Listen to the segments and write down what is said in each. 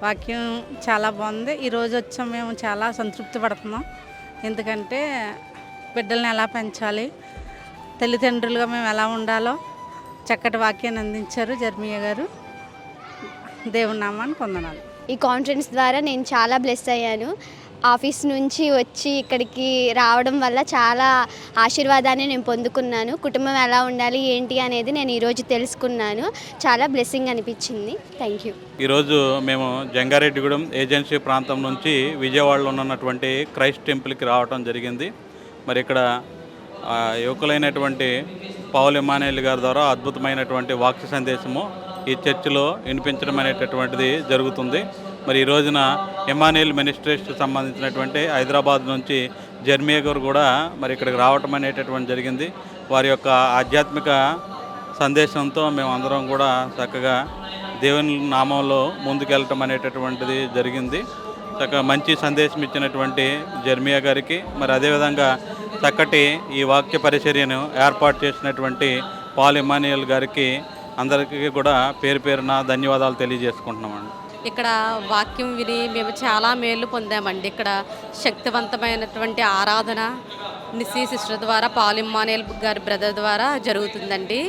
వాక్యం చాలా బాగుంది. ఈరోజు వచ్చాం, మేము చాలా సంతృప్తి పడుతున్నాం. ఎందుకంటే బిడ్డల్ని ఎలా పెంచాలి, తల్లిదండ్రులుగా మేము ఎలా ఉండాలో చక్కటి వాక్యాన్ని అందించారు జర్మియా గారు. దేవుని నామాన్ని పొందనాలు. ఈ కాన్ఫరెన్స్ ద్వారా నేను చాలా బ్లెస్ అయ్యాను. ఆఫీస్ నుంచి వచ్చి ఇక్కడికి రావడం వల్ల చాలా ఆశీర్వాదాన్ని నేను పొందుకున్నాను. కుటుంబం ఎలా ఉండాలి ఏంటి అనేది నేను ఈరోజు తెలుసుకున్నాను. చాలా బ్లెస్సింగ్ అనిపించింది. Thank you. ఈరోజు మేము జంగారెడ్డిగూడెం ఏజెన్సీ ప్రాంతం నుంచి విజయవాడలో ఉన్నటువంటి క్రైస్ట్ టెంపుల్కి రావడం జరిగింది. మరి ఇక్కడ యువకులైనటువంటి పౌల్ ఇమ్మానుయేల్ గారి ద్వారా అద్భుతమైనటువంటి వాక్య సందేశము ఈ చర్చిలో వినిపించడం అనేటటువంటిది జరుగుతుంది. మరి ఈ రోజున ఇమ్మానుయేల్ మినిస్ట్రీస్కి సంబంధించినటువంటి హైదరాబాద్ నుంచి జర్మియా గారు కూడా మరి ఇక్కడికి రావటం అనేటటువంటి జరిగింది. వారి యొక్క ఆధ్యాత్మిక సందేశంతో మేము అందరం కూడా చక్కగా దేవుని నామంలో ముందుకెళ్ళటం అనేటటువంటిది జరిగింది. చక్కగా మంచి సందేశం ఇచ్చినటువంటి జర్మియా గారికి, మరి అదేవిధంగా చక్కటి ఈ వాక్య పరిచర్యను ఏర్పాటు చేసినటువంటి పౌల్ ఇమ్మానుయేల్ గారికి అందరికీ కూడా పేరు పేరున ధన్యవాదాలు తెలియజేసుకుంటున్నామండి. ఇక్కడ వాక్యం విని మేము చాలా మేలు పొందామండి. ఇక్కడ శక్తివంతమైనటువంటి ఆరాధన నిస్సీ సిస్టర్ ద్వారా, పౌల్ ఇమ్మానుయేల్ గారి బ్రదర్ ద్వారా జరుగుతుందండి.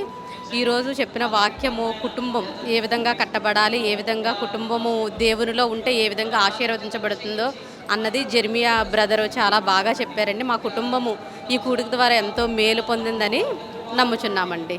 ఈరోజు చెప్పిన వాక్యము కుటుంబం ఏ విధంగా కట్టబడాలి, ఏ విధంగా కుటుంబము దేవునిలో ఉంటే ఏ విధంగా ఆశీర్వదించబడుతుందో అన్నది జెర్మియా బ్రదరు చాలా బాగా చెప్పారండి. మా కుటుంబము ఈ కూడిక ద్వారా ఎంతో మేలు పొందిందని నమ్ముచున్నామండి.